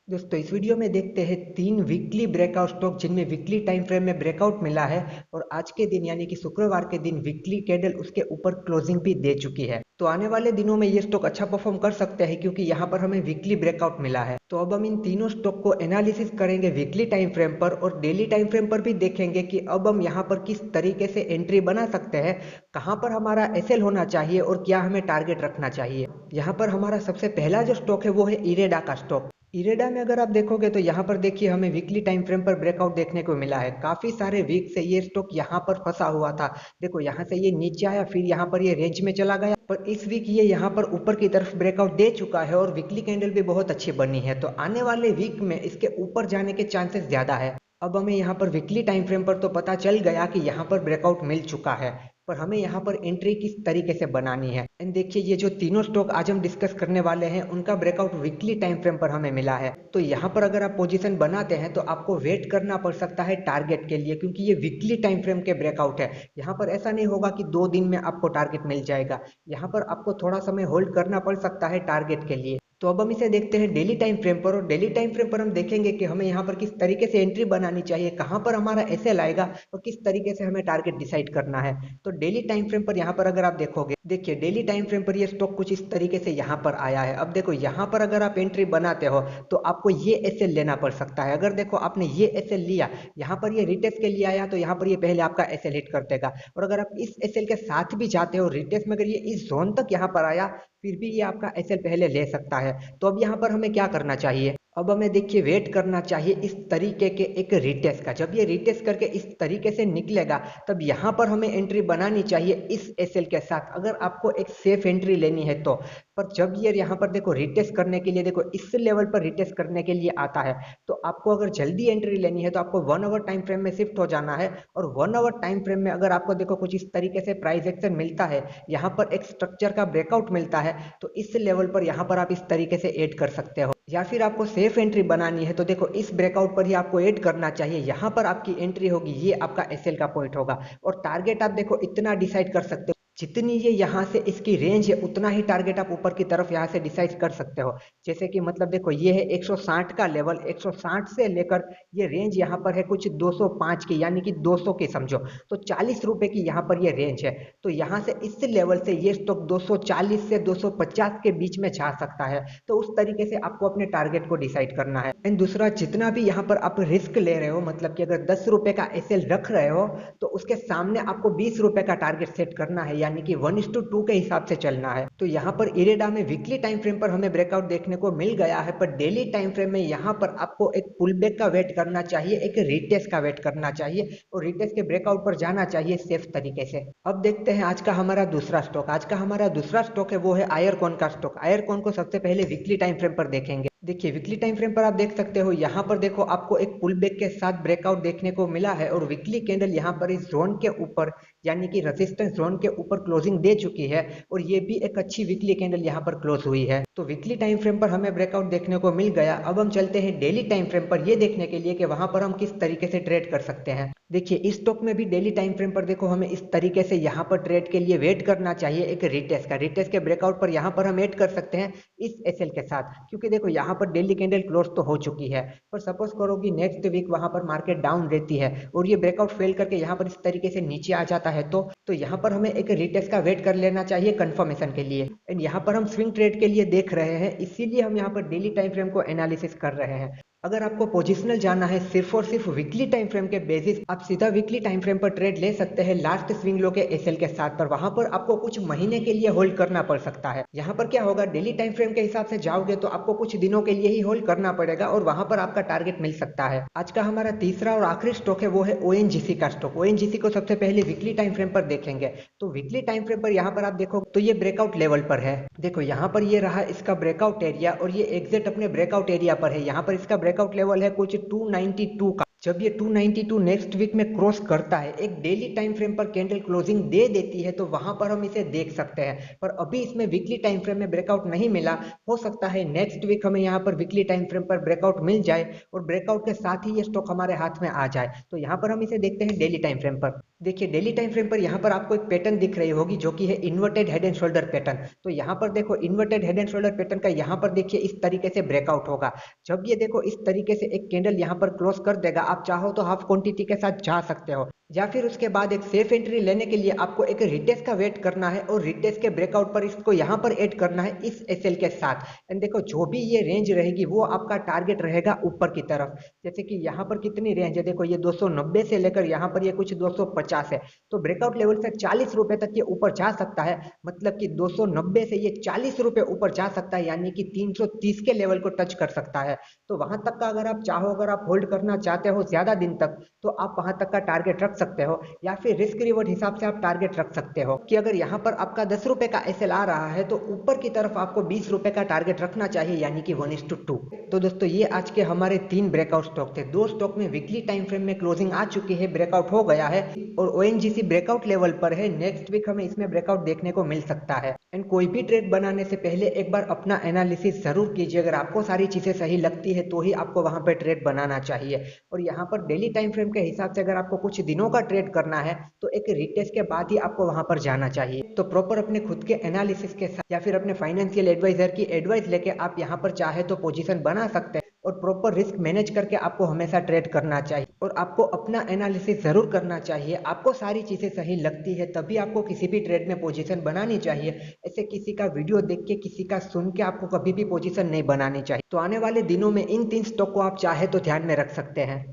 दोस्तों इस वीडियो में देखते हैं 3 वीकली ब्रेकआउट स्टॉक जिनमें वीकली टाइम फ्रेम में ब्रेकआउट मिला है और आज के दिन यानी कि शुक्रवार के दिन वीकली कैंडल उसके ऊपर क्लोजिंग भी दे चुकी है। तो आने वाले दिनों में ये स्टॉक अच्छा परफॉर्म कर सकते हैं क्योंकि यहाँ पर हमें वीकली ब्रेकआउट मिला है। तो अब हम इन तीनों स्टॉक को एनालिसिस करेंगे वीकली टाइम फ्रेम पर और डेली टाइम फ्रेम पर भी देखेंगे कि अब हम यहाँ पर किस तरीके से एंट्री बना सकते हैं, कहाँ पर हमारा एसएल होना चाहिए और क्या हमें टारगेट रखना चाहिए। यहाँ पर हमारा सबसे पहला जो स्टॉक है वो है इरेडा का स्टॉक। इरेडा में अगर आप देखोगे तो यहाँ पर देखिए हमें वीकली टाइम फ्रेम पर ब्रेकआउट देखने को मिला है। काफी सारे वीक से ये स्टॉक यहाँ पर फंसा हुआ था। देखो यहाँ से ये नीचे आया, फिर यहाँ पर ये रेंज में चला गया, पर इस वीक ये यहाँ पर ऊपर की तरफ ब्रेकआउट दे चुका है और वीकली कैंडल भी बहुत अच्छी बनी है। तो आने वाले वीक में इसके ऊपर जाने के चांसेस ज्यादा है। अब हमें यहाँ पर वीकली टाइम फ्रेम पर तो पता चल गया कि यहाँ पर ब्रेकआउट मिल चुका है, पर हमें यहाँ पर एंट्री किस तरीके से बनानी है। एंड देखिए ये जो तीनों स्टॉक आज हम डिस्कस करने वाले हैं उनका ब्रेकआउट वीकली टाइम फ्रेम पर हमें मिला है। तो यहाँ पर अगर आप पोजीशन बनाते हैं तो आपको वेट करना पड़ सकता है टारगेट के लिए, क्योंकि ये वीकली टाइम फ्रेम के ब्रेकआउट है। यहाँ पर ऐसा नहीं होगा कि 2 दिन में आपको टारगेट मिल जाएगा। यहाँ पर आपको थोड़ा समय होल्ड करना पड़ सकता है टारगेट के लिए। तो अब हम इसे देखते हैं डेली टाइम फ्रेम पर और डेली टाइम फ्रेम पर हम देखेंगे कि हमें यहाँ पर किस तरीके से एंट्री बनानी चाहिए, कहाँ पर हमारा एसएल आएगा और किस तरीके से हमें टारगेट डिसाइड करना है। तो डेली टाइम फ्रेम पर यहाँ पर अगर आप देखोगे, देखिए डेली टाइम फ्रेम पर ये स्टॉक कुछ इस तरीके से यहाँ पर आया है। अब देखो यहाँ पर अगर आप एंट्री बनाते हो तो आपको ये एसएल लेना पड़ सकता है। अगर देखो आपने ये एसएल लिया, यहाँ पर ये रिटेस्ट के लिए आया तो यहाँ पर ये पहले आपका एसएल हिट कर देगा। और अगर आप इस एसएल के साथ भी जाते हो रिटेस्ट में, अगर ये इस जोन तक यहाँ पर आया फिर भी ये आपका एसएल पहले ले सकता है। तो अब यहाँ पर हमें क्या करना चाहिए, अब हमें देखिए वेट करना चाहिए इस तरीके के एक रिटेस्ट का। जब ये रिटेस्ट करके इस तरीके से निकलेगा तब यहाँ पर हमें एंट्री बनानी चाहिए इस एसएल के साथ, अगर आपको एक सेफ एंट्री लेनी है तो। पर जब ये यहाँ पर देखो रिटेस्ट करने के लिए, देखो इस लेवल पर रिटेस्ट करने के लिए आता है, तो आपको अगर जल्दी एंट्री लेनी है तो आपको 1 आवर टाइम फ्रेम में शिफ्ट हो जाना है। और 1 आवर टाइम फ्रेम में अगर आपको देखो कुछ इस तरीके से प्राइस एक्शन मिलता है, यहाँ पर एक स्ट्रक्चर का ब्रेकआउट मिलता है, तो इस लेवल पर यहाँ पर आप इस तरीके से ऐड कर सकते हो। या फिर आपको सेफ एंट्री बनानी है तो देखो इस ब्रेकआउट पर ही आपको ऐड करना चाहिए। यहाँ पर आपकी एंट्री होगी, ये आपका एसएल का पॉइंट होगा। और टारगेट आप देखो इतना डिसाइड कर सकते हो, जितनी ये यहाँ से इसकी रेंज है उतना ही टारगेट आप ऊपर की तरफ यहाँ से डिसाइड कर सकते हो। जैसे कि मतलब देखो ये है 160 का लेवल, 160 से लेकर ये रेंज यहाँ पर है कुछ 205 की, यानी कि 200 की समझो, तो 40 रुपए की यहाँ पर ये रेंज है। तो यहाँ से इस लेवल से ये स्टॉक 240 से 250 के बीच में जा सकता है। तो उस तरीके से आपको अपने टारगेट को डिसाइड करना है। एंड दूसरा, जितना भी यहाँ पर आप रिस्क ले रहे हो, मतलब कि अगर 10 रुपए का एसएल रख रहे हो तो उसके सामने आपको 20 रुपए का टारगेट सेट करना है, यानी कि 1:2 के हिसाब से चलना है। तो यहाँ पर इरेडा में वीकली टाइम फ्रेम पर हमें ब्रेकआउट देखने को मिल गया है, पर डेली टाइम फ्रेम में यहाँ पर आपको एक पुल बैक का वेट करना चाहिए, एक रिटेस्ट का वेट करना चाहिए और रिटेस्ट के ब्रेकआउट पर जाना चाहिए सेफ तरीके से। अब देखते हैं आज का हमारा दूसरा स्टॉक। आज का हमारा दूसरा स्टॉक है वो है आयरकॉन का स्टॉक। आयरकॉन को सबसे पहले वीकली टाइम फ्रेम पर देखेंगे। देखिए वीकली टाइम फ्रेम पर आप देख सकते हो, यहाँ पर देखो आपको एक पुल बैक के साथ ब्रेकआउट देखने को मिला है और वीकली कैंडल यहाँ पर इस जोन के ऊपर, यानी कि रेजिस्टेंस जोन के ऊपर क्लोजिंग दे चुकी है और ये भी एक अच्छी वीकली कैंडल यहाँ पर क्लोज हुई है। तो वीकली टाइम फ्रेम पर हमें ब्रेकआउट देखने को मिल गया। अब हम चलते हैं डेली टाइम फ्रेम पर ये देखने के लिए कि वहां पर हम किस तरीके से ट्रेड कर सकते हैं। देखिए इस स्टॉक में भी डेली टाइम फ्रेम पर देखो हमें इस तरीके से यहाँ पर ट्रेड के लिए वेट करना चाहिए एक रिटेस्ट का। रिटेस्ट के ब्रेकआउट पर यहाँ पर हम ऐड कर सकते हैं इस एसएल के साथ, क्योंकि देखो यहाँ पर डेली कैंडल क्लोज तो हो चुकी है, पर सपोज करो कि नेक्स्ट वीक वहां पर मार्केट डाउन रहती है और ये ब्रेकआउट फेल करके यहाँ पर इस तरीके से नीचे आ जाता है, तो यहाँ पर हमें एक रिटेस्ट का वेट कर लेना चाहिए कंफर्मेशन के लिए। एंड यहाँ पर हम स्विंग ट्रेड के लिए देख रहे हैं, इसीलिए हम यहाँ पर डेली टाइम फ्रेम को एनालिसिस कर रहे हैं। अगर आपको पोजिशनल जाना है सिर्फ और सिर्फ वीकली टाइम फ्रेम के बेसिस, आप सीधा वीकली टाइम फ्रेम पर ट्रेड ले सकते हैं लास्ट स्विंग लो के एसएल के साथ। पर वहां पर आपको कुछ महीने के लिए होल्ड करना पड़ सकता है। यहाँ पर क्या होगा, डेली टाइम फ्रेम के हिसाब से जाओगे तो आपको कुछ दिनों के लिए ही होल्ड करना पड़ेगा और वहां पर आपका टारगेट मिल सकता है। आज का हमारा तीसरा और आखिरी स्टॉक है वो है ओएनजीसी का स्टॉक। ओएनजीसी को सबसे पहले वीकली टाइम फ्रेम पर देखेंगे। तो वीकली टाइम फ्रेम पर यहाँ पर आप देखो तो ये ब्रेकआउट लेवल पर है। देखो यहाँ पर ये रहा इसका ब्रेकआउट एरिया और ये एग्जैक्ट अपने ब्रेकआउट एरिया पर है। यहाँ पर इसका ब्रेकआउट लेवल है कुछ 292 का। जब ये 292 नेक्स्ट वीक में क्रॉस करता है, एक डेली टाइम फ्रेम पर कैंडल क्लोजिंग दे देती है, तो वहां पर हम इसे देख सकते हैं। पर अभी इसमें वीकली टाइम फ्रेम में ब्रेकआउट नहीं मिला, हो सकता है नेक्स्ट वीक हमें यहाँ पर वीकली टाइम फ्रेम पर ब्रेकआउट मिल जाए और ब्रेकआउट के साथ ही ये स्टॉक हमारे हाथ में आ जाए। तो यहाँ पर हम इसे देखते हैं डेली टाइम फ्रेम पर। देखिए डेली टाइम फ्रेम पर यहाँ पर आपको एक पैटर्न दिख रही होगी जो कि है inverted head and shoulder pattern. तो यहाँ पर देखो inverted head and shoulder pattern का यहाँ पर देखिए इस तरीके से ब्रेकआउट होगा। जब ये देखो इस तरीके से एक कैंडल यहाँ पर क्लोज कर देगा, आप चाहो तो हाफ क्वांटिटी के साथ जा सकते हो, या फिर उसके बाद एक सेफ एंट्री लेने के लिए आपको एक रिटेस्ट का वेट करना है और रिटेस्ट के ब्रेकआउट पर इसको यहाँ पर ऐड करना है इस एसएल के साथ। एंड देखो जो भी ये रेंज रहेगी वो आपका टारगेट रहेगा ऊपर की तरफ। जैसे कि यहाँ पर कितनी रेंज है, देखो ये 290 से लेकर यहाँ पर ये कुछ 250 है। तो ब्रेकआउट लेवल से 40 रुपए तक ये ऊपर जा सकता है। मतलब कि 290 से ये 40 रुपए ऊपर जा सकता है, यानी कि 330 के लेवल को टच कर सकता है। तो वहां तक का अगर आप चाहो, अगर आप होल्ड करना चाहते हो ज्यादा दिन तक, तो आप वहां तक का टारगेट रख सकते हो, या फिर रिस्क रिवॉर्ड हिसाब से आप टारगेट रख सकते हो कि अगर यहाँ पर आपका 10 रुपए का एसएल आ रहा है तो ऊपर की तरफ आपको 20 रुपए का टारगेट रखना चाहिए, यानी कि 1:2। तो दोस्तों ये आज के हमारे 3 ब्रेकआउट स्टॉक थे। 2 स्टॉक में वीकली टाइम फ्रेम में क्लोजिंग आ चुकी है, ब्रेकआउट हो गया है और ओएनजीसी ब्रेकआउट लेवल पर है। नेक्स्ट वीक हमें इसमें ब्रेकआउट देखने को मिल सकता है। एंड कोई भी ट्रेड बनाने से पहले एक बार अपना एनालिसिस जरूर कीजिए। अगर आपको सारी चीजें सही लगती है तो ही आपको वहां पर ट्रेड बनाना चाहिए। और यहाँ पर डेली टाइम फ्रेम के हिसाब से अगर आपको कुछ दिनों का ट्रेड करना है तो एक रिटेस्ट के बाद ही आपको वहां पर जाना चाहिए। तो प्रॉपर अपने खुद के एनालिसिस के साथ या फिर अपने फाइनेंशियल एडवाइजर की एडवाइस लेके आप यहाँ पर चाहे तो पोजीशन बना सकते हैं। और प्रॉपर रिस्क मैनेज करके आपको हमेशा ट्रेड करना चाहिए और आपको अपना एनालिसिस जरूर करना चाहिए। आपको सारी चीजें सही लगती है तभी आपको किसी भी ट्रेड में पोजीशन बनानी चाहिए। ऐसे किसी का वीडियो देख के, किसी का सुन के आपको कभी भी पोजीशन नहीं बनानी चाहिए। तो आने वाले दिनों में इन 3 स्टॉक को आप चाहे तो ध्यान में रख सकते हैं।